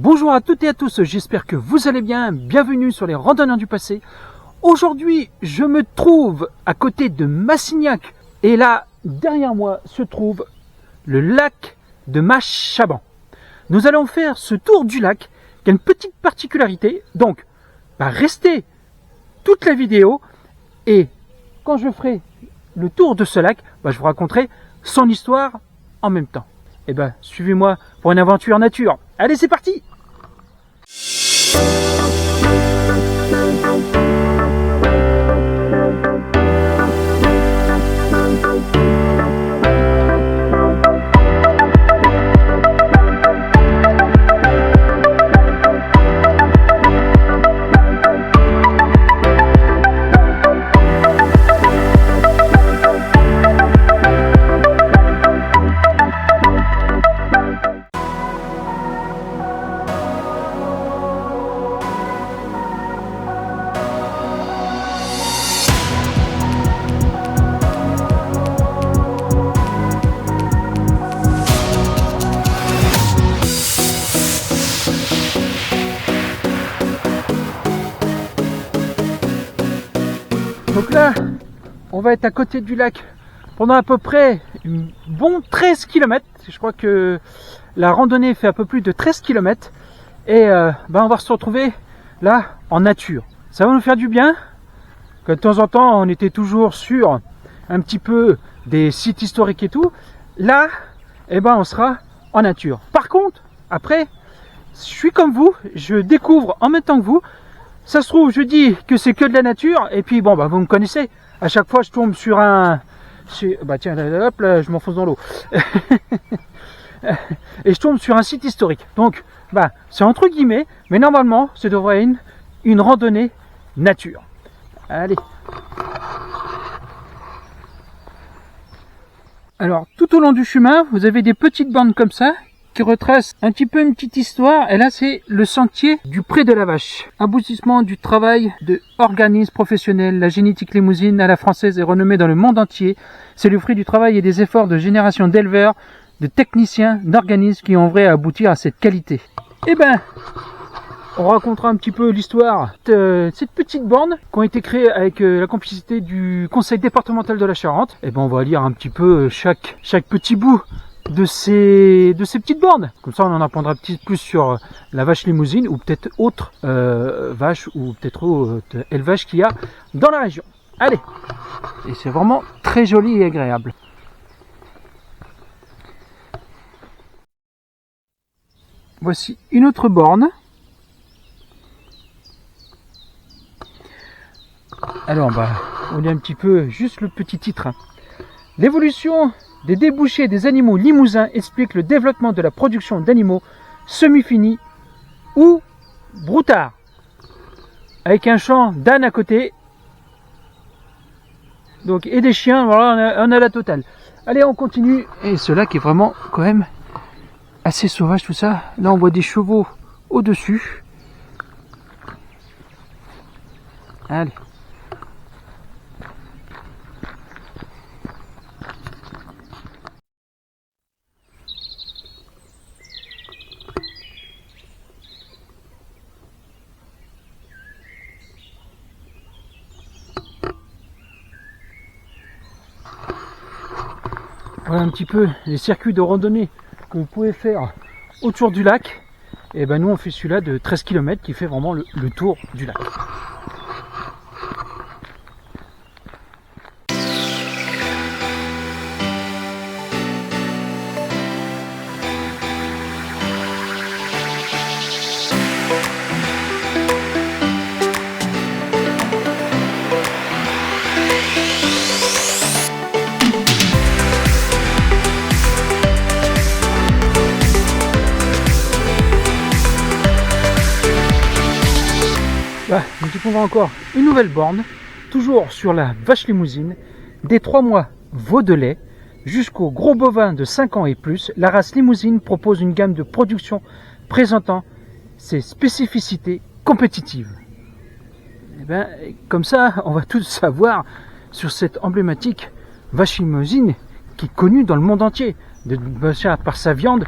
Bonjour à toutes et à tous, j'espère que vous allez bien, bienvenue sur les randonneurs du passé. Aujourd'hui, je me trouve à côté de Massignac et là, derrière moi, se trouve le lac de Machaban. Nous allons faire ce tour du lac qui a une petite particularité, donc restez toute la vidéo et quand je ferai le tour de ce lac, je vous raconterai son histoire en même temps. Suivez-moi pour une aventure nature. Allez, c'est parti! Donc là, on va être à côté du lac pendant à peu près un bon 13 km. Je crois que la randonnée fait un peu plus de 13 km. Et on va se retrouver là en nature. Ça va nous faire du bien. Que de temps en temps, on était toujours sur un petit peu des sites historiques et tout. Là, on sera en nature. Par contre, après, je suis comme vous, je découvre en même temps que vous. Ça se trouve, je dis que c'est que de la nature, et puis vous me connaissez. À chaque fois, je tombe sur un... tiens, hop, là, je m'enfonce dans l'eau. Et je tombe sur un site historique. Donc, c'est entre guillemets, mais normalement, ça devrait être une randonnée nature. Allez. Alors, tout au long du chemin, vous avez des petites bandes comme ça, qui retrace un petit peu une petite histoire. Et là, c'est le sentier du Pré de la Vache. Aboutissement du travail de organismes professionnels. La génétique limousine à la française est renommée dans le monde entier. C'est le fruit du travail et des efforts de générations d'éleveurs, de techniciens, d'organismes qui ont vrai à aboutir à cette qualité. On racontera un petit peu l'histoire de cette petite borne qui ont été créées avec la complicité du conseil départemental de la Charente. On va lire un petit peu chaque petit bout de ces petites bornes. Comme ça, on en apprendra un petit peu plus sur la vache limousine ou peut-être autre vache ou peut-être autre élevage qu'il y a dans la région. Allez! Et c'est vraiment très joli et agréable. Voici une autre borne. Alors, on lit un petit peu juste le petit titre. L'évolution des débouchés des animaux limousins explique le développement de la production d'animaux semi-finis ou broutards. Avec un champ d'ânes à côté. Donc, et des chiens, voilà, on a la totale. Allez, on continue. Et ce lac est vraiment quand même assez sauvage tout ça. Là, on voit des chevaux au-dessus. Allez. Voilà un petit peu les circuits de randonnée que vous pouvez faire autour du lac. Et nous on fait celui-là de 13 km qui fait vraiment le tour du lac. On va encore une nouvelle borne, toujours sur la vache limousine, des 3 mois veau de lait jusqu'aux gros bovins de 5 ans et plus. La race limousine propose une gamme de production présentant ses spécificités compétitives. Comme ça, on va tout savoir sur cette emblématique vache limousine qui est connue dans le monde entier, par sa viande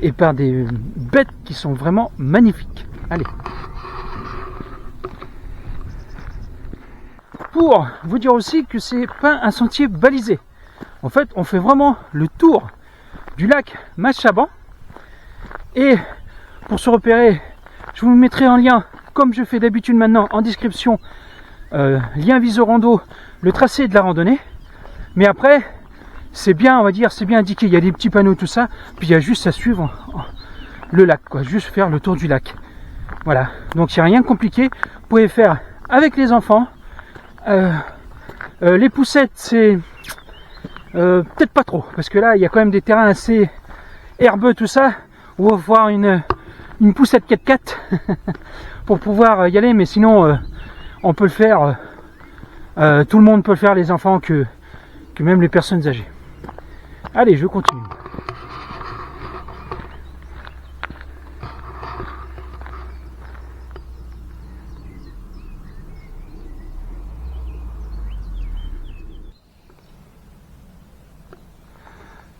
et par des bêtes qui sont vraiment magnifiques. Allez. Pour vous dire aussi que c'est pas un sentier balisé. En fait, on fait vraiment le tour du lac Machaban. Et pour se repérer, je vous mettrai en lien, comme je fais d'habitude maintenant, en description, lien Visorando, le tracé de la randonnée. Mais après, c'est bien, on va dire, c'est bien indiqué. Il y a des petits panneaux, tout ça. Puis il y a juste à suivre le lac, quoi. Juste faire le tour du lac. Voilà. Donc il n'y a rien de compliqué. Vous pouvez faire avec les enfants. Les poussettes, c'est peut-être pas trop, parce que là, il y a quand même des terrains assez herbeux, tout ça. Où on va voir une poussette 4x4 pour pouvoir y aller. Mais sinon, on peut le faire. Tout le monde peut le faire, les enfants, que même les personnes âgées. Allez, je continue.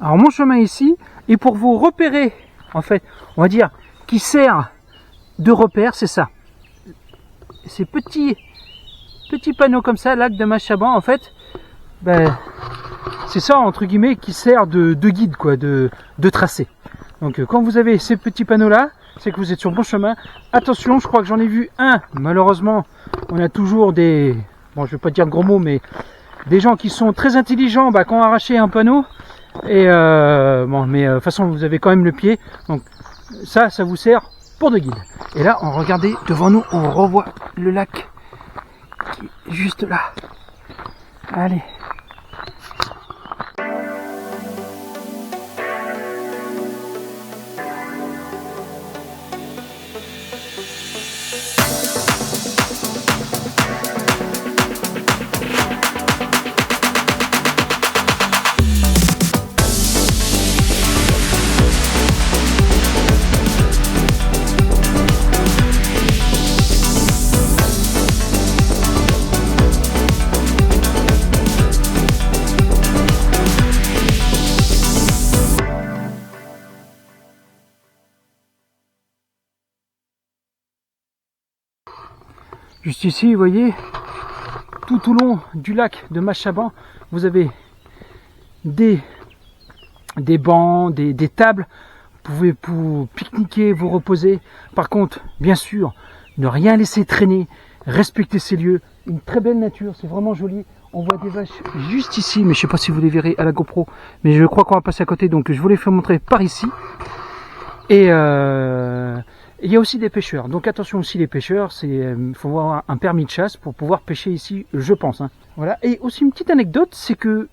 Alors mon chemin ici est pour vous repérer, en fait, on va dire, qui sert de repère, c'est ça. Ces petits panneaux comme ça, lac de Machaban, en fait, ben, c'est ça, entre guillemets, qui sert de guide, quoi, de tracé. Donc quand vous avez ces petits panneaux là, c'est que vous êtes sur le bon chemin. Attention, je crois que j'en ai vu un, malheureusement, on a toujours des, bon je vais pas dire de gros mots, mais des gens qui sont très intelligents, bah, qui ont arraché un panneau. Et bon, mais de toute façon vous avez quand même le pied, donc ça vous sert pour de guide. Et là, regardez devant nous, on revoit le lac qui est juste là. Allez. Juste ici, vous voyez, tout au long du lac de Machaban, vous avez des bancs, des tables. Vous pouvez vous pique-niquer, vous reposer. Par contre, bien sûr, ne rien laisser traîner, respecter ces lieux. Une très belle nature, c'est vraiment joli. On voit des vaches juste ici, mais je ne sais pas si vous les verrez à la GoPro. Mais je crois qu'on va passer à côté, donc je vous les fais montrer par ici. Et il y a aussi des pêcheurs, donc attention aussi les pêcheurs, il faut avoir un permis de chasse pour pouvoir pêcher ici, je pense. Hein. Voilà. Et aussi une petite anecdote, c'est que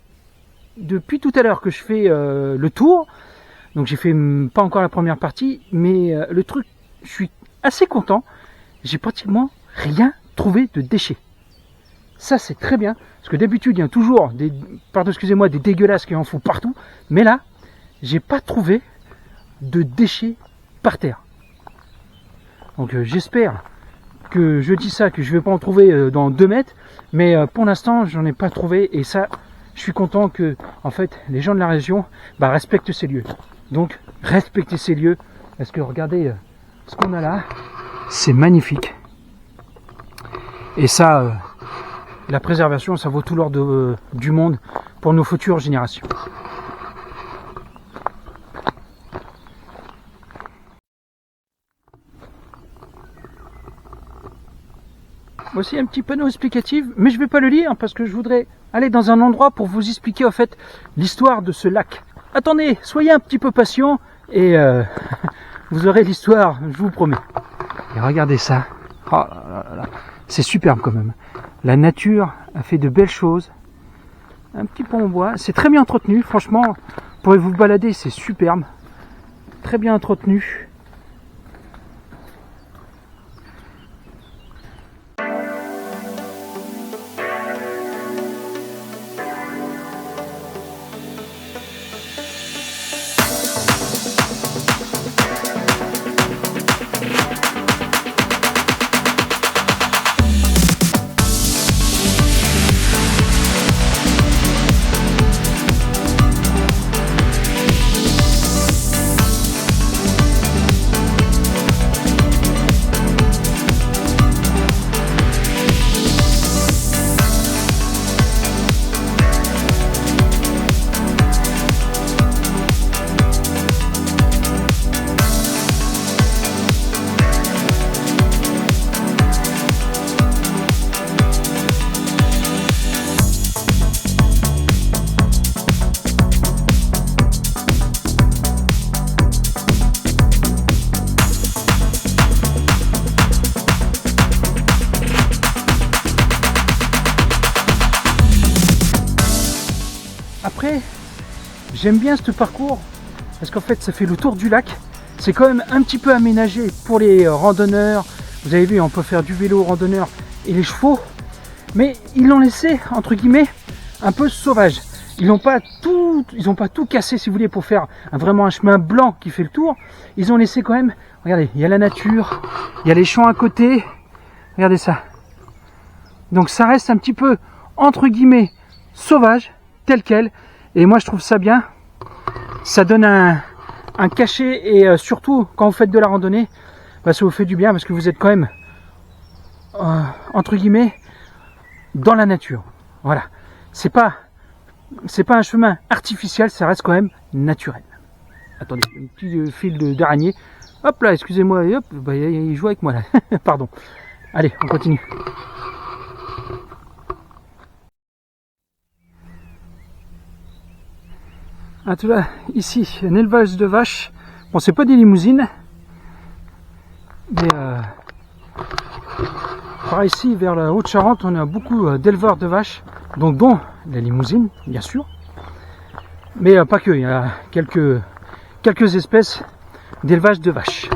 depuis tout à l'heure que je fais le tour, donc j'ai fait pas encore la première partie, mais le truc, je suis assez content, j'ai pratiquement rien trouvé de déchets. Ça c'est très bien, parce que d'habitude il y a toujours des, pardon excusez-moi, des dégueulasses qui en font partout, mais là, j'ai pas trouvé de déchets par terre. Donc j'espère que je dis ça, que je vais pas en trouver dans 2 mètres, mais pour l'instant j'en ai pas trouvé, et ça je suis content que en fait les gens de la région respectent ces lieux. Donc respectez ces lieux, parce que regardez ce qu'on a là, c'est magnifique. Et ça, la préservation, ça vaut tout l'or du monde pour nos futures générations. Voici un petit panneau explicatif, mais je ne vais pas le lire parce que je voudrais aller dans un endroit pour vous expliquer en fait l'histoire de ce lac. Attendez, soyez un petit peu patient et vous aurez l'histoire, je vous promets. Et regardez ça, oh là là là. C'est superbe quand même. La nature a fait de belles choses. Un petit pont en bois, c'est très bien entretenu, franchement, vous pourrez vous balader, c'est superbe. Très bien entretenu. J'aime bien ce parcours parce qu'en fait ça fait le tour du lac. C'est quand même un petit peu aménagé pour les randonneurs. Vous avez vu, on peut faire du vélo randonneur et les chevaux. Mais ils l'ont laissé, entre guillemets, un peu sauvage. Ils n'ont pas tout cassé, si vous voulez, pour faire vraiment un chemin blanc qui fait le tour. Ils ont laissé quand même, regardez, il y a la nature, il y a les champs à côté. Regardez ça. Donc ça reste un petit peu, entre guillemets, sauvage, tel quel. Et moi je trouve ça bien. Ça donne un cachet et surtout quand vous faites de la randonnée, bah, ça vous fait du bien parce que vous êtes quand même, entre guillemets, dans la nature. Voilà. C'est pas un chemin artificiel, ça reste quand même naturel. Attendez, un petit fil d'araignée. Hop là, excusez-moi, hop, bah, il joue avec moi là. Pardon. Allez, on continue. Ah, tu vois, ici, un élevage de vaches. Bon, c'est pas des limousines, mais par ici, vers la Haute-Charente, on a beaucoup d'éleveurs de vaches, donc dont les limousines, bien sûr. Mais pas que, il y a quelques espèces d'élevage de vaches.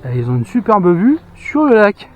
Et ils ont une superbe vue sur le lac.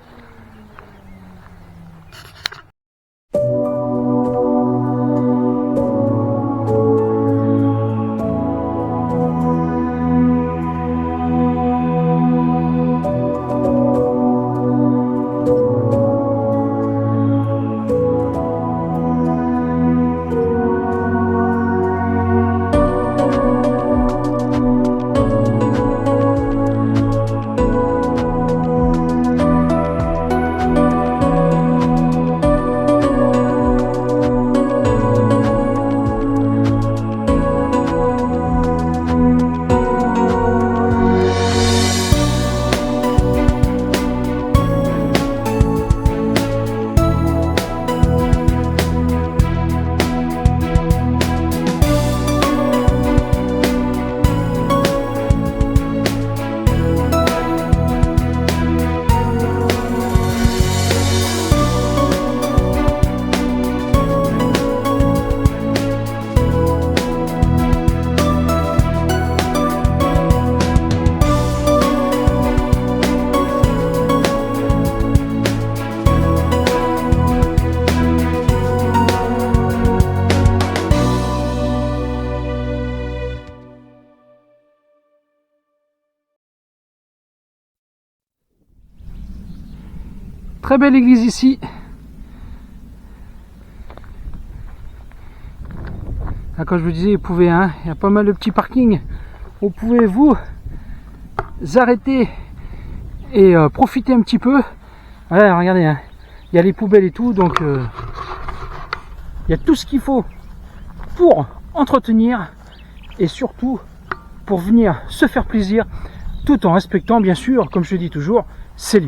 Très belle église ici. Là, quand je vous disais, vous pouvez, hein, il y a pas mal de petits parkings. Vous pouvez vous arrêter et profiter un petit peu. Voilà, regardez, hein, il y a les poubelles et tout, donc il y a tout ce qu'il faut pour entretenir et surtout pour venir se faire plaisir, tout en respectant bien sûr, comme je dis toujours, ces lieux.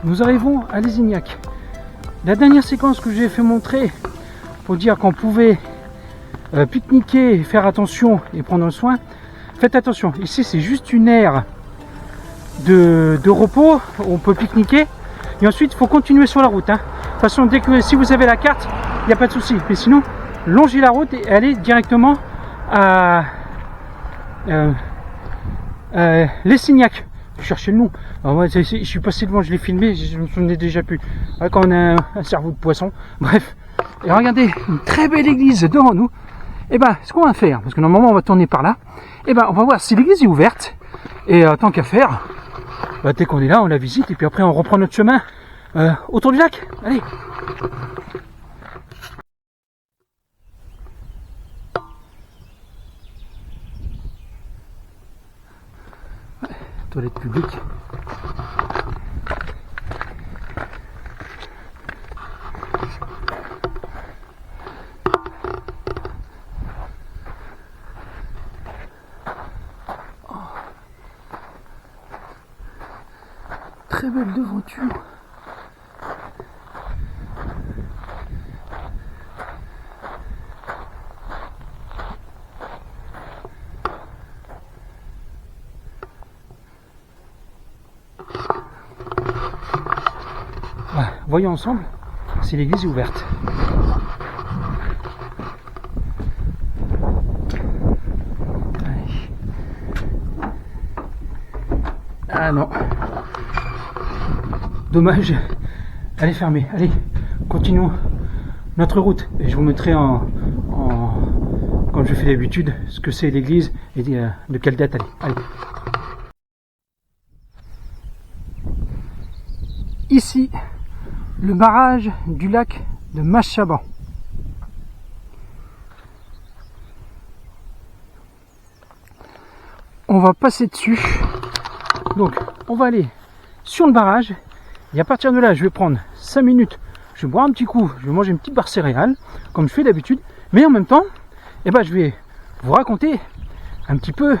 Nous arrivons à Lézignac. La dernière séquence que j'ai fait montrer pour dire qu'on pouvait pique-niquer, faire attention et prendre soin. Faites attention, ici c'est juste une aire de repos où on peut pique-niquer et ensuite il faut continuer sur la route. Hein. De toute façon, dès que si vous avez la carte, il n'y a pas de souci. Mais sinon, longez la route et allez directement à Lézignac. Chercher le nom. Alors moi, je suis passé devant, je l'ai filmé, je me souvenais déjà plus. Quand on a un cerveau de poisson. Bref. Et regardez, une très belle église devant nous. Et ben, ce qu'on va faire, parce que normalement on va tourner par là, et ben on va voir si l'église est ouverte. Et tant qu'à faire, bah, dès qu'on est là, on la visite et puis après on reprend notre chemin autour du lac. Allez. Toilette publique. Oh. Très belle devanture. Voyons ensemble si l'église est ouverte. Allez. Ah non. Dommage. Elle est fermée. Allez, continuons notre route. Et je vous mettrai comme je fais d'habitude, ce que c'est l'église et de quelle date elle est. Allez. Ici, le barrage du lac de Machaban. On va passer dessus. Donc, on va aller sur le barrage. Et à partir de là, je vais prendre 5 minutes. Je vais boire un petit coup. Je vais manger une petite barre céréale, comme je fais d'habitude. Mais en même temps, je vais vous raconter un petit peu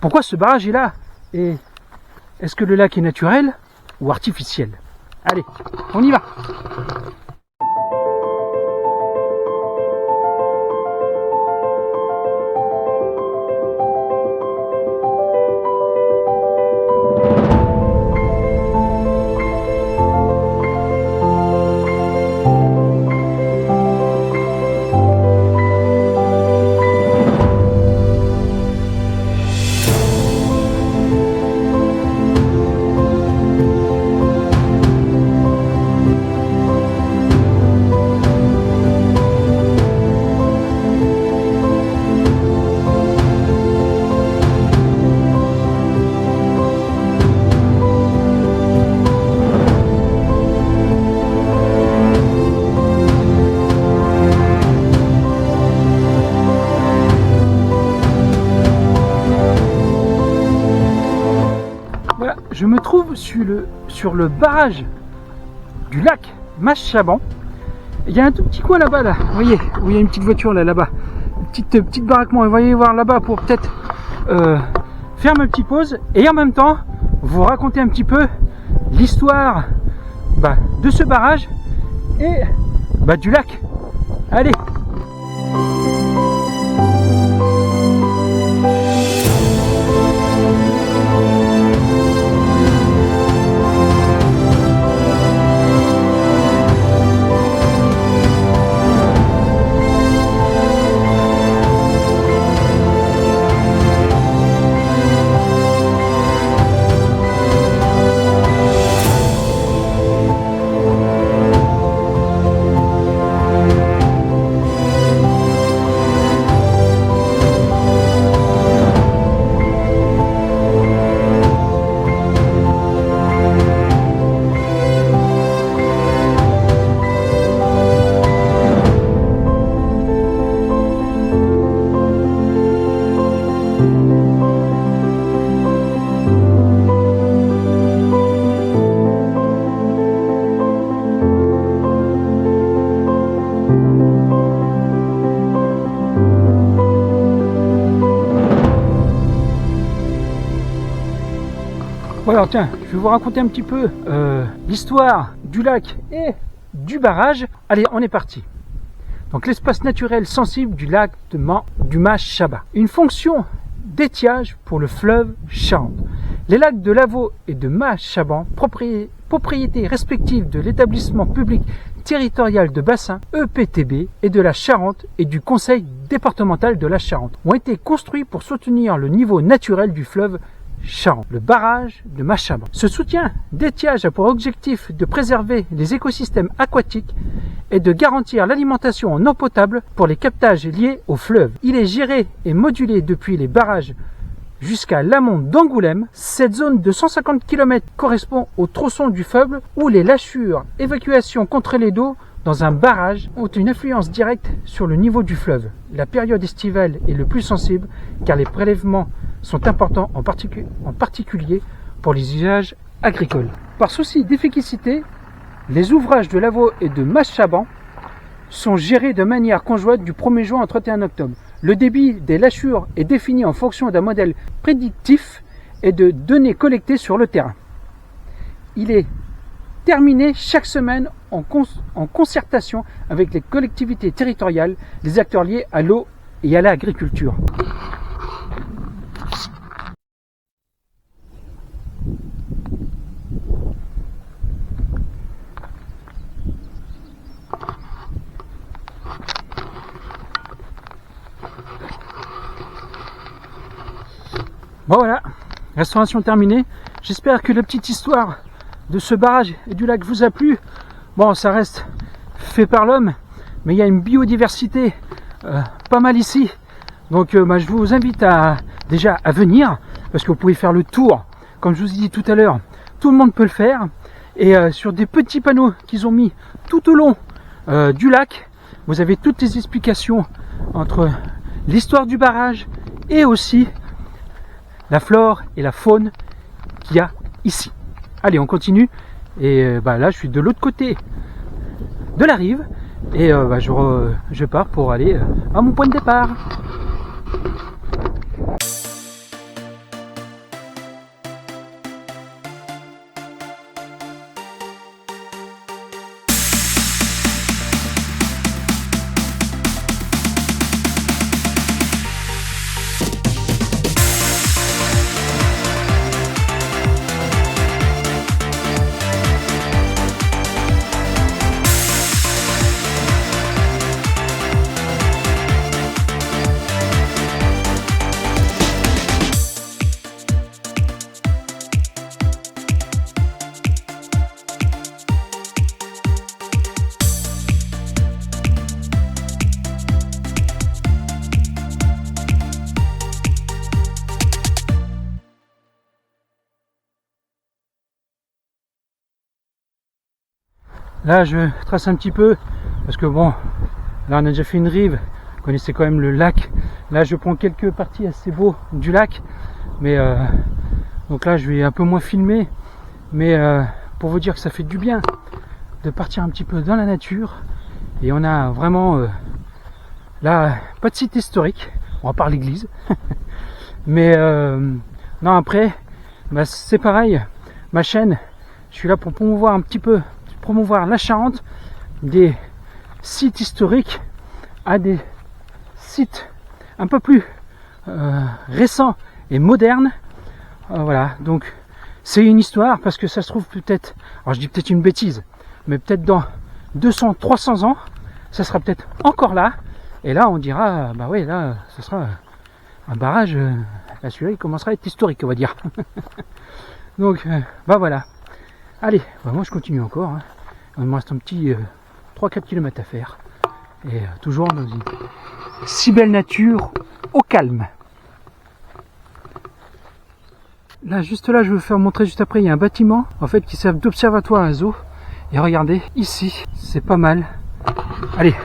pourquoi ce barrage est là. Et est-ce que le lac est naturel ou artificiel? Allez, on y va. Je me trouve sur le barrage du lac Machaban. Il y a un tout petit coin là-bas, là. Vous voyez, où il y a une petite voiture là-bas. Une petite baraquement. Vous voyez voir là-bas pour peut-être faire ma petite pause. Et en même temps, vous raconter un petit peu l'histoire de ce barrage et du lac. Allez! Alors tiens, je vais vous raconter un petit peu l'histoire du lac et du barrage. Allez, on est parti. Donc l'espace naturel sensible du lac du Machaban. Une fonction d'étiage pour le fleuve Charente. Les lacs de Lavaux et de Machaban, propriétés respectives de l'établissement public territorial de bassin EPTB et de la Charente et du conseil départemental de la Charente, ont été construits pour soutenir le niveau naturel du fleuve Charente, le barrage de Machaban. Ce soutien d'étiage a pour objectif de préserver les écosystèmes aquatiques et de garantir l'alimentation en eau potable pour les captages liés au fleuve. Il est géré et modulé depuis les barrages jusqu'à l'amont d'Angoulême. Cette zone de 150 km correspond au tronçon du fleuve où les lâchures, évacuations contrôlées d'eau dans un barrage ont une influence directe sur le niveau du fleuve. La période estivale est le plus sensible car les prélèvements sont importants, en particulier pour les usages agricoles. Par souci d'efficacité, les ouvrages de Lavaux et de Maschaban sont gérés de manière conjointe du 1er juin au 31 octobre. Le débit des lâchures est défini en fonction d'un modèle prédictif et de données collectées sur le terrain. Il est terminé chaque semaine en concertation avec les collectivités territoriales, les acteurs liés à l'eau et à l'agriculture. Bon voilà, restauration terminée. J'espère que la petite histoire de ce barrage et du lac vous a plu. Bon, ça reste fait par l'homme, mais il y a une biodiversité pas mal ici. Donc je vous invite déjà à venir, parce que vous pouvez faire le tour. Comme je vous ai dit tout à l'heure, tout le monde peut le faire. Et sur des petits panneaux qu'ils ont mis tout au long du lac, vous avez toutes les explications entre l'histoire du barrage et aussi la flore et la faune qu'il y a ici. Allez, on continue. Et là, je suis de l'autre côté de la rive. Et je pars pour aller à mon point de départ. Là, je trace un petit peu, parce que bon, là on a déjà fait une rive, vous connaissez quand même le lac. Là, je prends quelques parties assez beaux du lac, mais donc là, je vais un peu moins filmer, mais pour vous dire que ça fait du bien de partir un petit peu dans la nature. Et on a vraiment, là, pas de site historique, on va part l'église, mais non, après, c'est pareil, ma chaîne, je suis là pour promouvoir un petit peu, promouvoir la Charente, des sites historiques à des sites un peu plus récents et modernes. Voilà, donc c'est une histoire, parce que ça se trouve peut-être, alors je dis peut-être une bêtise, mais peut-être dans 200, 300 ans, ça sera peut-être encore là, et là on dira, bah ouais, là ce sera un barrage, là celui-là il commencera à être historique, on va dire. Donc voilà. Allez, moi je continue encore, hein. Il me reste un petit 3-4 km à faire. Et toujours dans une si belle nature, au calme. Là, juste là, je vais vous faire montrer juste après, il y a un bâtiment, en fait, qui sert d'observatoire à zoo. Et regardez, ici, c'est pas mal. Allez,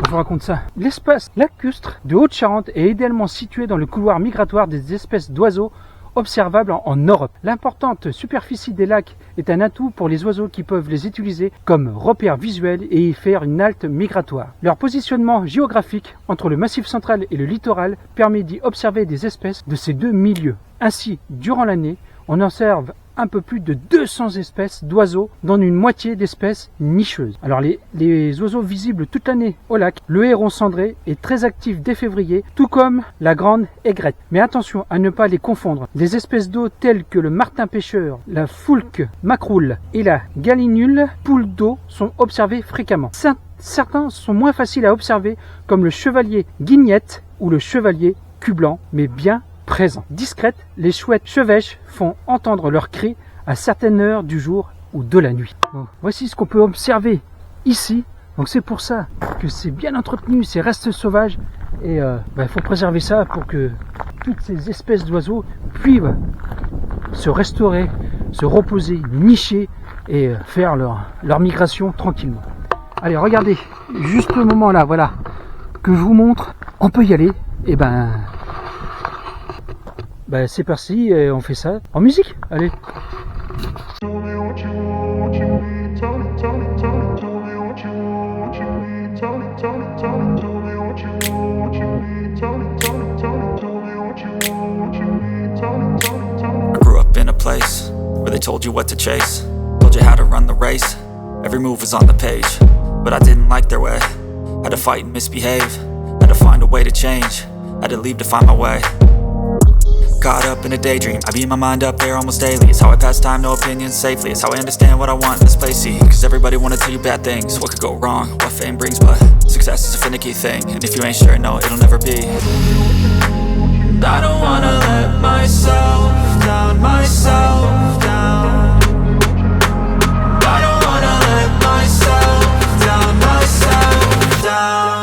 je vous raconte ça. L'espace lacustre de Haute-Charente est idéalement situé dans le couloir migratoire des espèces d'oiseaux observables en Europe. L'importante superficie des lacs est un atout pour les oiseaux qui peuvent les utiliser comme repères visuels et y faire une halte migratoire. Leur positionnement géographique entre le Massif central et le littoral permet d'y observer des espèces de ces deux milieux. Ainsi, durant l'année, on observe un peu plus de 200 espèces d'oiseaux, dont une moitié d'espèces nicheuses. Alors les oiseaux visibles toute l'année au lac, le héron cendré est très actif dès février, tout comme la grande aigrette. Mais attention à ne pas les confondre. Des espèces d'eau telles que le martin pêcheur, la foulque macroule et la gallinule poule d'eau sont observées fréquemment. Certains sont moins faciles à observer, comme le chevalier guignette ou le chevalier cul-blanc, mais bien présents. Discrètes, les chouettes chevêches font entendre leurs cris à certaines heures du jour ou de la nuit. Bon, voici ce qu'on peut observer ici. Donc c'est pour ça que c'est bien entretenu, ces restes sauvages. Et il faut préserver ça pour que toutes ces espèces d'oiseaux puissent se restaurer, se reposer, nicher et faire leur migration tranquillement. Allez, regardez, juste le moment là, voilà, que je vous montre, on peut y aller. Et bah c'est parti et on fait ça en musique. Allez. I grew up in a place where they told you what to chase, told you how to run the race. Every move was on the page, but I didn't like their way. Had to fight and misbehave, had to find a way to change, had to leave to find my way. Caught up in a daydream, I beat my mind up there almost daily. It's how I pass time, no opinions safely. It's how I understand what I want in this place, see. Cause everybody wanna tell you bad things, what could go wrong, what fame brings. But success is a finicky thing, and if you ain't sure, no, it'll never be. I don't wanna let myself down, myself down. I don't wanna let myself down, myself down.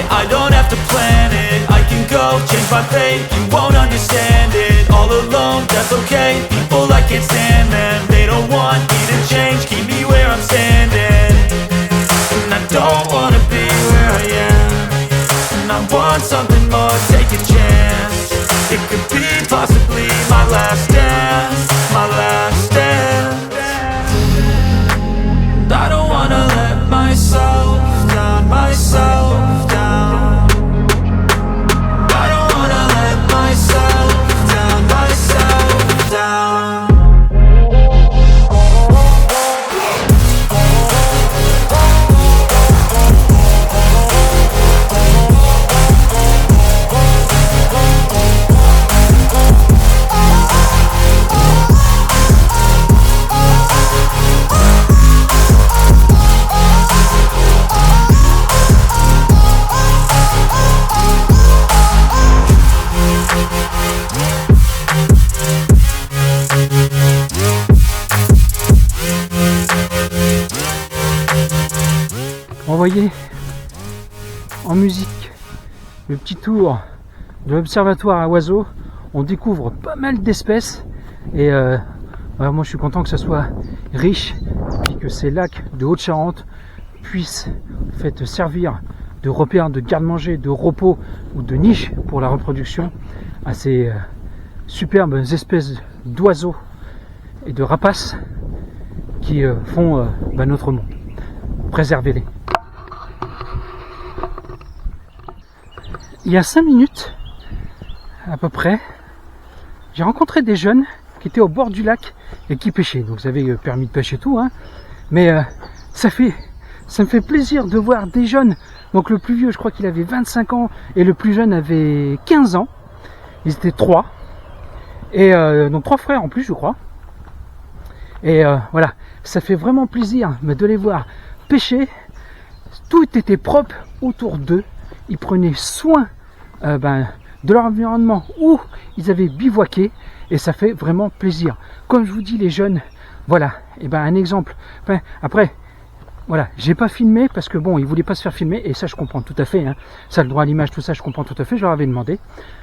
I don't have to plan it, I can go change my fate. You won't understand it, all alone, that's okay. People, I can't stand them, they don't want me to change. Keep me where I'm standing, and I don't wanna be where I am. And I want something more, take a chance. It could be possibly my last dance, my last dance. I don't wanna let myself down, myself down. Voyez en musique le petit tour de l'observatoire à oiseaux. On découvre pas mal d'espèces et voilà, moi je suis content que ça soit riche et que ces lacs de Haute-Charente puissent en fait servir de repère, de garde-manger, de repos ou de niche pour la reproduction à ces superbes espèces d'oiseaux et de rapaces qui font notre monde. Préservez-les. Il y a 5 minutes, à peu près, j'ai rencontré des jeunes qui étaient au bord du lac et qui pêchaient. Donc vous avez permis de pêcher tout, hein. Mais ça me fait plaisir de voir des jeunes. Donc le plus vieux, je crois qu'il avait 25 ans et le plus jeune avait 15 ans. Ils étaient 3. Et donc 3 frères en plus, je crois. Et voilà, ça fait vraiment plaisir de les voir pêcher. Tout était propre autour d'eux. Ils prenaient soin de leur environnement où ils avaient bivouaqué et ça fait vraiment plaisir. Comme je vous dis, les jeunes, voilà, et un exemple. Enfin, après, voilà, j'ai pas filmé parce que bon, ils voulaient pas se faire filmer et ça je comprends tout à fait. Hein. Ça, le droit à l'image, tout ça, je comprends tout à fait. Je leur avais demandé,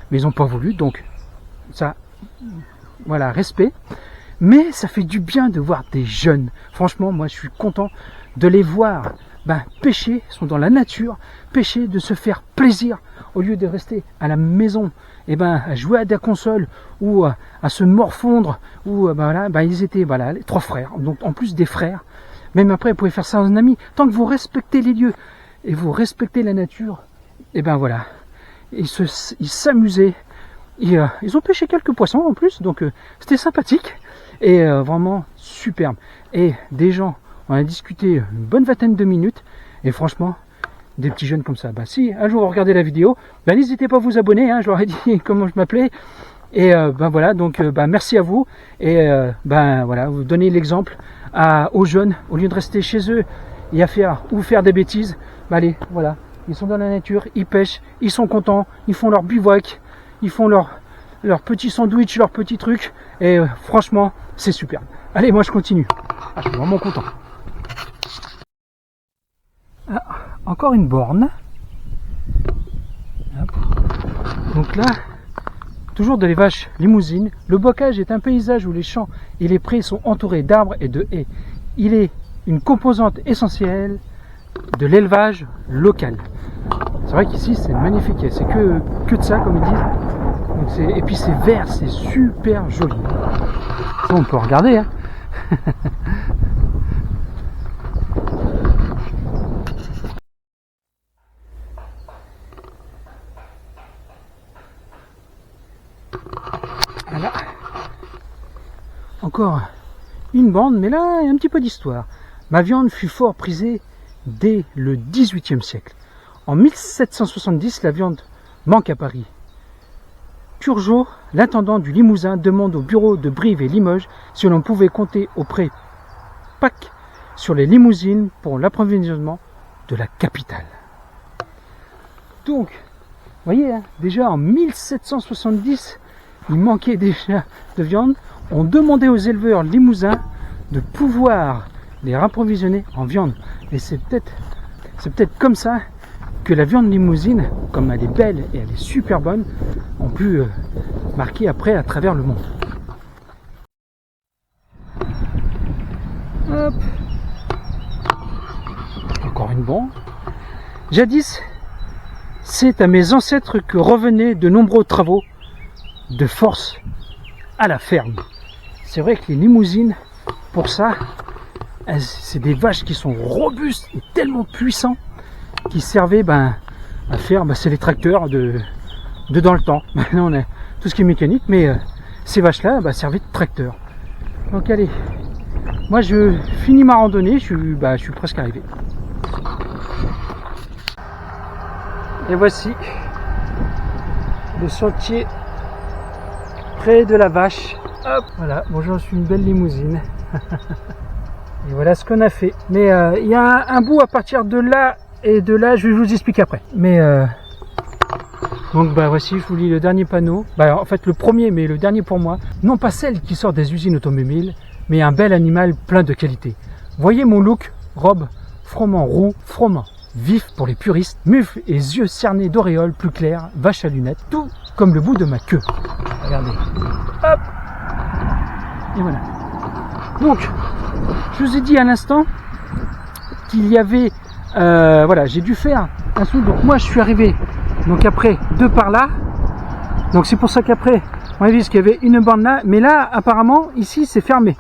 mais ils ont pas voulu, donc ça, voilà, respect. Mais ça fait du bien de voir des jeunes. Franchement, moi, je suis content de les voir. Pêcher, ils sont dans la nature, pêcher, de se faire plaisir au lieu de rester à la maison, à jouer à des consoles ou à se morfondre. Ou voilà, ils étaient les 3 frères, donc en plus des frères. Même après, vous pouvez faire ça en amis. Tant que vous respectez les lieux et vous respectez la nature, voilà, ils s'amusaient. Ils ont pêché quelques poissons en plus, donc c'était sympathique et vraiment superbe. Et des gens. On a discuté une bonne vingtaine de minutes et franchement, des petits jeunes comme ça. Si un jour vous regardez la vidéo, n'hésitez pas à vous abonner. Hein, je leur ai dit comment je m'appelais et voilà. Donc merci à vous et voilà, vous donnez l'exemple aux jeunes au lieu de rester chez eux et à faire des bêtises. Allez, voilà, ils sont dans la nature, ils pêchent, ils sont contents, ils font leur bivouac, ils font leur petit sandwich, leur petit truc et franchement, c'est super. Allez, moi je continue. Ah, je suis vraiment content. Ah, encore une borne. Hop. Donc là, toujours de l'élevage limousine. Le bocage est un paysage où les champs et les prés sont entourés d'arbres et de haies. Il est une composante essentielle de l'élevage local. C'est vrai qu'ici c'est magnifique, c'est que de ça comme ils disent. Donc et puis c'est vert, c'est super joli. Ça on peut regarder. Hein. Voilà. Encore une bande, mais là il y a un petit peu d'histoire. Ma viande fut fort prisée dès le XVIIIe siècle. En 1770, la viande manque à Paris. Turgot, l'intendant du Limousin, demande au bureau de Brive et Limoges si l'on pouvait compter auprès PAC sur les limousines pour l'approvisionnement de la capitale. Donc, vous voyez, hein, déjà en 1770, il manquait déjà de viande. On demandait aux éleveurs limousins de pouvoir les rapprovisionner en viande. Et c'est peut-être comme ça que la viande limousine, comme elle est belle et elle est super bonne, ont pu marquer après à travers le monde. Hop. Encore une bombe. Jadis, c'est à mes ancêtres que revenaient de nombreux travaux de force à la ferme. C'est vrai que les limousines, pour ça, c'est des vaches qui sont robustes et tellement puissants qui servaient à faire, c'est les tracteurs de dans le temps. Maintenant on a tout ce qui est mécanique, mais ces vaches-là servaient de tracteurs. Donc allez, moi je finis ma randonnée, je suis presque arrivé. Et voici le sentier près de la vache. Hop, voilà, bon j'en suis une belle limousine. Et voilà ce qu'on a fait. Mais il y a un bout à partir de là, et de là je vais vous expliquer après. Mais donc voici, je vous lis le dernier panneau. En fait le premier, mais le dernier pour moi. Non pas celle qui sort des usines automobiles, mais un bel animal plein de qualité. Voyez mon look, robe, froment roux, froment vif pour les puristes, mufle et yeux cernés d'auréoles plus clairs, vache à lunettes, tout comme le bout de ma queue. Regardez. Hop. Et voilà. Donc, je vous ai dit à l'instant qu'il y avait, voilà, j'ai dû faire un saut. Donc moi, je suis arrivé, donc après, de par là. Donc c'est pour ça qu'après, on a vu qu'il y avait une bande là, mais là, apparemment, ici, c'est fermé.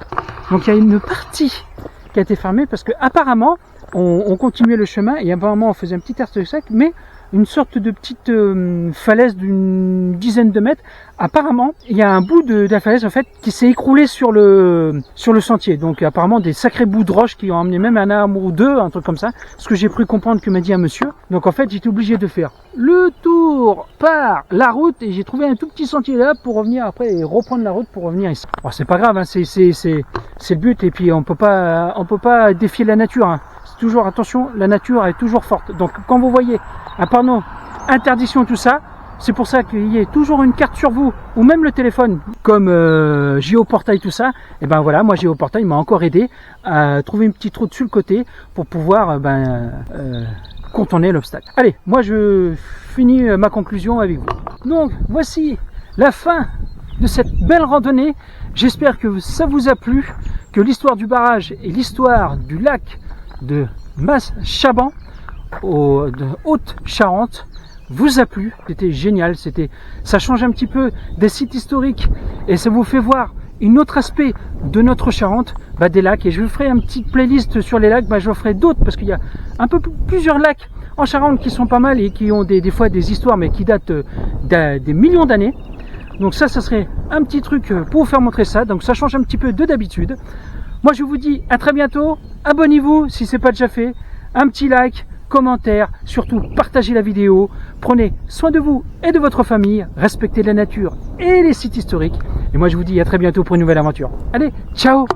Donc il y a une partie qui a été fermée parce que apparemment, on continuait le chemin et apparemment, on faisait un petit air sec, mais une sorte de petite falaise d'une dizaine de mètres. Apparemment, il y a un bout de la falaise en fait qui s'est écroulé sur le sentier. Donc apparemment des sacrés bouts de roche qui ont emmené même un arbre ou deux, un truc comme ça. Ce que j'ai cru comprendre que m'a dit un monsieur. Donc en fait, j'étais obligé de faire le tour par la route et j'ai trouvé un tout petit sentier là pour revenir après et reprendre la route pour revenir ici. Bon, c'est pas grave, hein, c'est le but et puis on peut pas défier la nature. Hein. C'est toujours attention, la nature est toujours forte. Donc quand vous voyez un panneau interdiction tout ça, c'est pour ça qu'il y ait toujours une carte sur vous ou même le téléphone comme Géoportail tout ça. Et ben voilà, moi Géoportail m'a encore aidé à trouver une petite route sur le côté pour pouvoir contourner l'obstacle. Allez, moi je finis ma conclusion avec vous. Donc voici la fin de cette belle randonnée. J'espère que ça vous a plu, que l'histoire du barrage et l'histoire du lac de Mas-Chaban de Haute-Charente vous a plu. C'était génial, ça change un petit peu des sites historiques et ça vous fait voir un autre aspect de notre Charente, des lacs. Et je vous ferai une petite playlist sur les lacs, je ferai d'autres parce qu'il y a un peu plusieurs lacs en Charente qui sont pas mal et qui ont des fois des histoires mais qui datent des millions d'années. Donc ça serait un petit truc pour vous faire montrer ça. Donc ça change un petit peu de d'habitude. Moi je vous dis à très bientôt. Abonnez-vous si ce n'est pas déjà fait. Un petit like, commentaire, surtout partagez la vidéo. Prenez soin de vous et de votre famille. Respectez la nature et les sites historiques. Et moi je vous dis à très bientôt pour une nouvelle aventure. Allez, ciao!